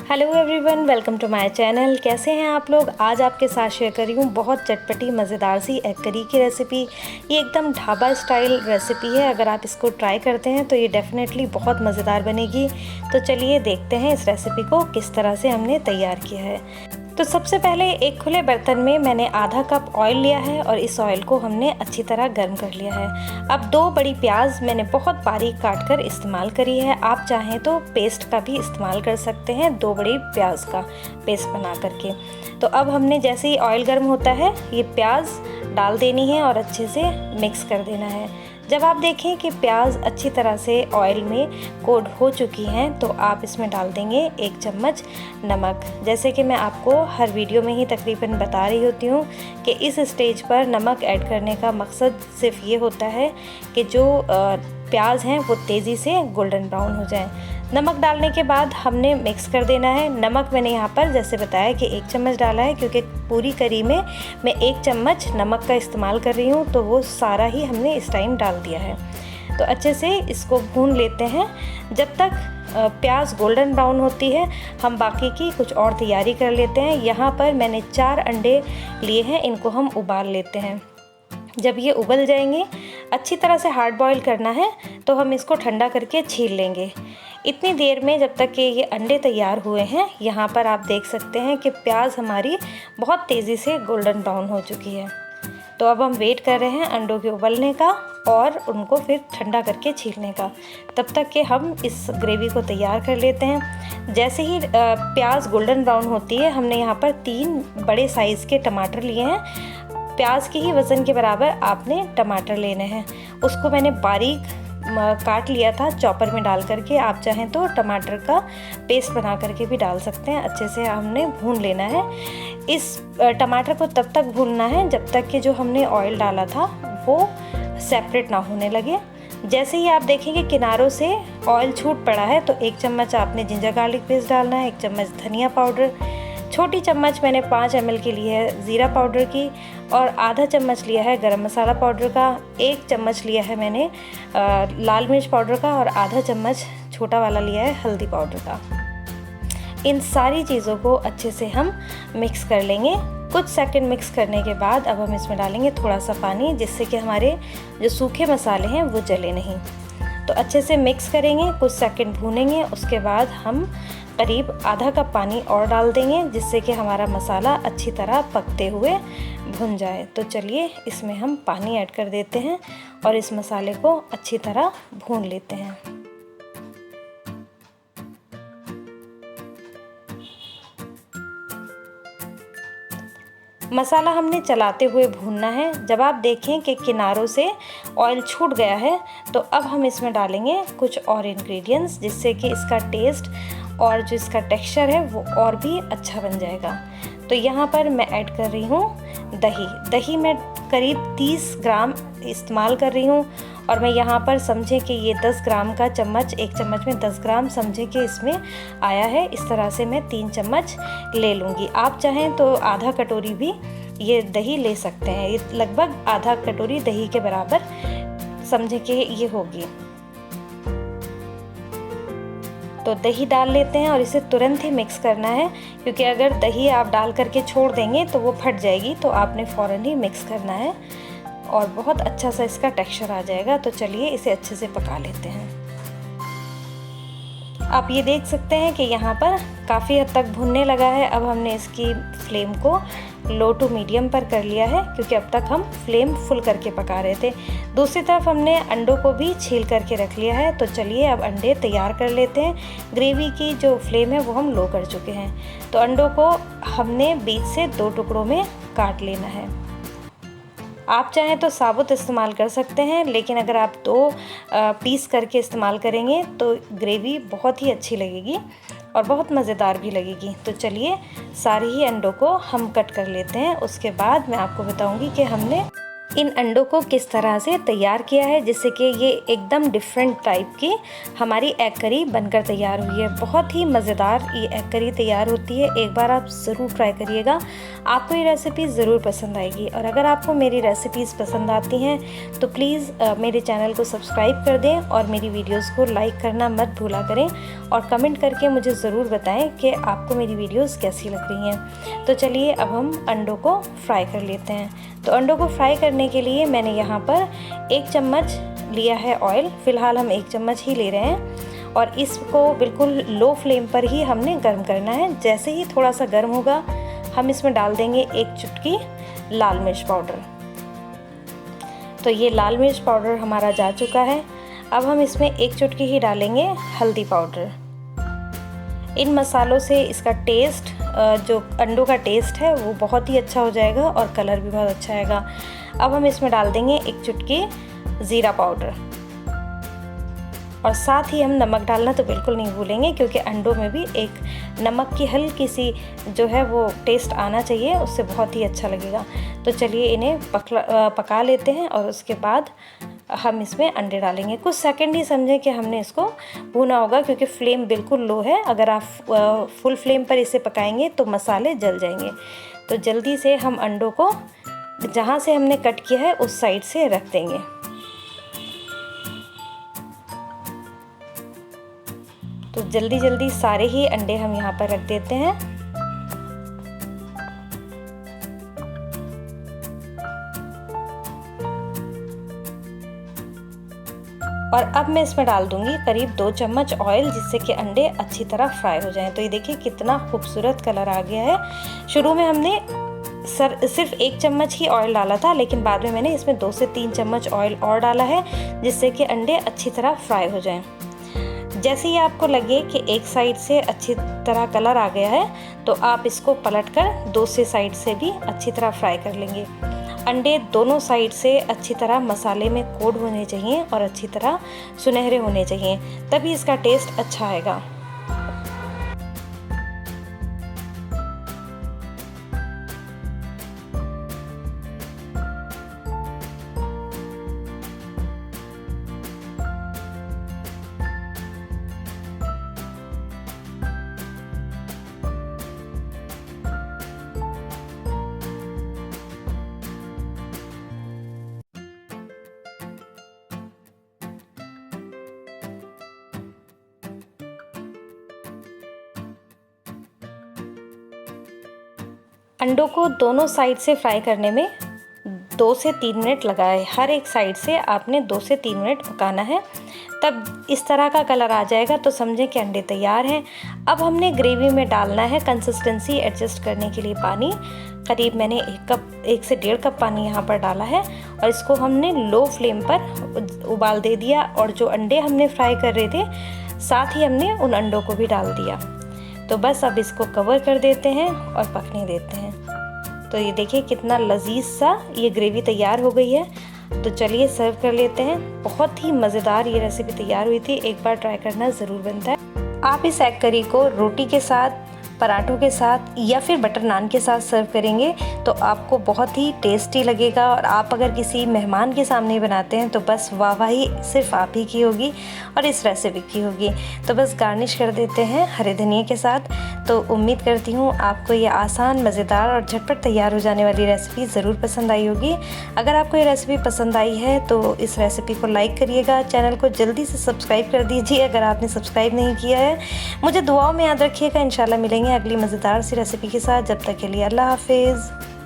Hello everyone, welcome to my channel. कैसे हैं आप लोग। आज आपके साथ शेयर कर रही हूँ बहुत चटपटी मज़ेदार सी एग करी की रेसिपी। ये एकदम ढाबा स्टाइल रेसिपी है। अगर आप इसको ट्राई करते हैं तो ये डेफिनेटली बहुत मज़ेदार बनेगी। तो चलिए देखते हैं इस रेसिपी को किस तरह से हमने तैयार किया है। तो सबसे पहले एक खुले बर्तन में मैंने आधा कप ऑयल लिया है और इस ऑयल को हमने अच्छी तरह गर्म कर लिया है। अब 2 बड़ी प्याज मैंने बहुत बारीक काट कर इस्तेमाल करी है। आप चाहें तो पेस्ट का भी इस्तेमाल कर सकते हैं, 2 बड़ी प्याज का पेस्ट बना करके। तो अब हमने जैसे ही ऑयल गर्म होता है ये प्याज डाल देनी है और अच्छे से मिक्स कर देना है। जब आप देखें कि प्याज अच्छी तरह से ऑयल में कोट हो चुकी हैं तो आप इसमें डाल देंगे 1 चम्मच नमक। जैसे कि मैं आपको हर वीडियो में ही तकरीबन बता रही होती हूँ कि इस स्टेज पर नमक ऐड करने का मकसद सिर्फ ये होता है कि जो प्याज हैं वो तेज़ी से गोल्डन ब्राउन हो जाएं। नमक डालने के बाद हमने मिक्स कर देना है। नमक मैंने यहाँ पर जैसे बताया कि 1 चम्मच डाला है, क्योंकि पूरी करी में मैं 1 चम्मच नमक का इस्तेमाल कर रही हूँ, तो वो सारा ही हमने इस टाइम डाल दिया है। तो अच्छे से इसको भून लेते हैं। जब तक प्याज गोल्डन ब्राउन होती है हम बाकी की कुछ और तैयारी कर लेते हैं। यहाँ पर मैंने 4 अंडे लिए हैं, इनको हम उबाल लेते हैं। जब ये उबल जाएंगे, अच्छी तरह से हार्ड बॉईल करना है, तो हम इसको ठंडा करके छील लेंगे। इतनी देर में जब तक कि ये अंडे तैयार हुए हैं, यहाँ पर आप देख सकते हैं कि प्याज हमारी बहुत तेज़ी से गोल्डन ब्राउन हो चुकी है। तो अब हम वेट कर रहे हैं अंडों के उबलने का और उनको फिर ठंडा करके छीलने का। तब तक कि हम इस ग्रेवी को तैयार कर लेते हैं। जैसे ही प्याज गोल्डन ब्राउन होती है, हमने यहाँ पर 3 बड़े साइज़ के टमाटर लिए हैं। प्याज के ही वज़न के बराबर आपने टमाटर लेने हैं। उसको मैंने बारीक काट लिया था चॉपर में डाल करके। आप चाहें तो टमाटर का पेस्ट बना करके भी डाल सकते हैं। अच्छे से हमने भून लेना है। इस टमाटर को तब तक भूनना है जब तक कि जो हमने ऑयल डाला था वो सेपरेट ना होने लगे। जैसे ही आप देखेंगे किनारों से ऑयल छूट पड़ा है तो 1 चम्मच आपने जिंजर गार्लिक पेस्ट डालना है, 1 चम्मच धनिया पाउडर, छोटी चम्मच मैंने 5 ml की ली है ज़ीरा पाउडर की, और आधा चम्मच लिया है गरम मसाला पाउडर का, 1 चम्मच लिया है मैंने लाल मिर्च पाउडर का, और आधा चम्मच छोटा वाला लिया है हल्दी पाउडर का। इन सारी चीज़ों को अच्छे से हम मिक्स कर लेंगे। कुछ सेकंड मिक्स करने के बाद अब हम इसमें डालेंगे थोड़ा सा पानी, जिससे कि हमारे जो सूखे मसाले हैं वो जले नहीं। तो अच्छे से मिक्स करेंगे, कुछ सेकंड भूनेंगे। उसके बाद हम करीब आधा कप पानी और डाल देंगे, जिससे कि हमारा मसाला अच्छी तरह पकते हुए भुन जाए। तो चलिए इसमें हम पानी ऐड कर देते हैं और इस मसाले को अच्छी तरह भून लेते हैं। मसाला हमने चलाते हुए भूनना है। जब आप देखें कि किनारों से ऑयल छूट गया है तो अब हम इसमें डालेंगे कुछ और इंग्रेडिएंट्स, जिससे कि इसका टेस्ट और जो इसका टेक्सचर है वो और भी अच्छा बन जाएगा। तो यहाँ पर मैं ऐड कर रही हूँ दही मैं करीब 30 ग्राम इस्तेमाल कर रही हूँ। और मैं यहाँ पर समझें कि ये 10 ग्राम का चम्मच, 1 चम्मच में 10 ग्राम समझें कि इसमें आया है। इस तरह से मैं 3 चम्मच ले लूँगी। आप चाहें तो आधा कटोरी भी ये दही ले सकते हैं। ये लगभग आधा कटोरी दही के बराबर समझें कि ये होगी। तो दही डाल लेते हैं और इसे तुरंत ही मिक्स करना है, क्योंकि अगर दही आप डाल करके छोड़ देंगे तो वो फट जाएगी। तो आपने फ़ौरन ही मिक्स करना है और बहुत अच्छा सा इसका टेक्सचर आ जाएगा। तो चलिए इसे अच्छे से पका लेते हैं। आप ये देख सकते हैं कि यहाँ पर काफ़ी हद तक भुनने लगा है। अब हमने इसकी फ्लेम को लो टू मीडियम पर कर लिया है, क्योंकि अब तक हम फ्लेम फुल करके पका रहे थे। दूसरी तरफ हमने अंडों को भी छील करके रख लिया है। तो चलिए अब अंडे तैयार कर लेते हैं। ग्रेवी की जो फ्लेम है वो हम लो कर चुके हैं। तो अंडों को हमने बीच से 2 टुकड़ों में काट लेना है। आप चाहें तो साबुत इस्तेमाल कर सकते हैं, लेकिन अगर आप 2 पीस करके इस्तेमाल करेंगे तो ग्रेवी बहुत ही अच्छी लगेगी और बहुत मज़ेदार भी लगेगी। तो चलिए सारे ही अंडों को हम कट कर लेते हैं। उसके बाद मैं आपको बताऊंगी कि हमने इन अंडों को किस तरह से तैयार किया है, जिससे कि ये एकदम डिफरेंट टाइप की हमारी एग करी बनकर तैयार हुई है। बहुत ही मज़ेदार ये एग करी तैयार होती है। एक बार आप ज़रूर ट्राई करिएगा, आपको ये रेसिपी ज़रूर पसंद आएगी। और अगर आपको मेरी रेसिपीज़ पसंद आती हैं तो प्लीज़ मेरे चैनल को सब्सक्राइब कर दें और मेरी वीडियोज़ को लाइक करना मत भूला करें, और कमेंट करके मुझे ज़रूर बताएं कि आपको मेरी वीडियोज़ कैसी लग रही हैं। तो चलिए अब हम अंडों को फ्राई कर लेते हैं। तो अंडों को फ्राई करने के लिए मैंने यहाँ पर 1 चम्मच लिया है ऑयल। फ़िलहाल हम 1 चम्मच ही ले रहे हैं और इसको बिल्कुल लो फ्लेम पर ही हमने गर्म करना है। जैसे ही थोड़ा सा गर्म होगा हम इसमें डाल देंगे 1 चुटकी लाल मिर्च पाउडर। तो ये लाल मिर्च पाउडर हमारा जा चुका है। अब हम इसमें 1 चुटकी ही डालेंगे हल्दी पाउडर। इन मसालों से इसका टेस्ट, जो अंडों का टेस्ट है वो बहुत ही अच्छा हो जाएगा और कलर भी बहुत अच्छा आएगा। अब हम इसमें डाल देंगे 1 चुटकी ज़ीरा पाउडर, और साथ ही हम नमक डालना तो बिल्कुल नहीं भूलेंगे, क्योंकि अंडों में भी एक नमक की हल्की सी जो है वो टेस्ट आना चाहिए, उससे बहुत ही अच्छा लगेगा। तो चलिए इन्हें पका लेते हैं और उसके बाद हम इसमें अंडे डालेंगे। कुछ सेकंड ही समझें कि हमने इसको भूना होगा, क्योंकि फ्लेम बिल्कुल लो है। अगर आप फुल फ्लेम पर इसे पकाएंगे तो मसाले जल जाएंगे। तो जल्दी से हम अंडों को जहाँ से हमने कट किया है उस साइड से रख देंगे। तो जल्दी जल्दी सारे ही अंडे हम यहाँ पर रख देते हैं। और अब मैं इसमें डाल दूंगी करीब 2 चम्मच ऑयल, जिससे कि अंडे अच्छी तरह फ्राई हो जाएं। तो ये देखिए कितना खूबसूरत कलर आ गया है। शुरू में हमने सिर्फ 1 चम्मच ही ऑयल डाला था, लेकिन बाद में मैंने इसमें 2 से 3 चम्मच ऑयल और डाला है, जिससे कि अंडे अच्छी तरह फ्राई हो जाएं। जैसे ही आपको लगे कि एक साइड से अच्छी तरह कलर आ गया है तो आप इसको पलटकर दूसरी साइड से भी अच्छी तरह फ्राई कर लेंगे। अंडे दोनों साइड से अच्छी तरह मसाले में कोट होने चाहिए और अच्छी तरह सुनहरे होने चाहिए, तभी इसका टेस्ट अच्छा आएगा। अंडों को दोनों साइड से फ्राई करने में 2 से 3 मिनट लगा है। हर एक साइड से आपने 2 से 3 मिनट पकाना है, तब इस तरह का कलर आ जाएगा तो समझें कि अंडे तैयार हैं। अब हमने ग्रेवी में डालना है कंसिस्टेंसी एडजस्ट करने के लिए पानी। करीब मैंने 1 से 1.5 कप पानी यहाँ पर डाला है और इसको हमने लो फ्लेम पर उबाल दे दिया। और जो अंडे हमने फ्राई कर रहे थे साथ ही हमने उन अंडों को भी डाल दिया। तो बस अब इसको कवर कर देते हैं और पकने देते हैं। तो ये देखिए कितना लजीज सा ये ग्रेवी तैयार हो गई है। तो चलिए सर्व कर लेते हैं। बहुत ही मज़ेदार ये रेसिपी तैयार हुई थी, एक बार ट्राई करना ज़रूर बनता है। आप इस एग करी को रोटी के साथ, पराठों के साथ या फिर बटर नान के साथ सर्व करेंगे तो आपको बहुत ही टेस्टी लगेगा। और आप अगर किसी मेहमान के सामने बनाते हैं तो बस वाहवाही सिर्फ आप ही की होगी और इस रेसिपी की होगी। तो बस गार्निश कर देते हैं हरे धनिया के साथ। तो उम्मीद करती हूँ आपको ये आसान, मज़ेदार और झटपट तैयार हो जाने वाली रेसिपी ज़रूर पसंद आई होगी। अगर आपको ये रेसिपी पसंद आई है तो इस रेसिपी को लाइक करिएगा, चैनल को जल्दी से सब्सक्राइब कर दीजिए अगर आपने सब्सक्राइब नहीं किया है। मुझे दुआओं में याद रखिएगा। इंशाल्लाह मिलेंगे अगली मज़ेदार सी रेसिपी के साथ। जब तक के लिए अल्लाह हाफिज़।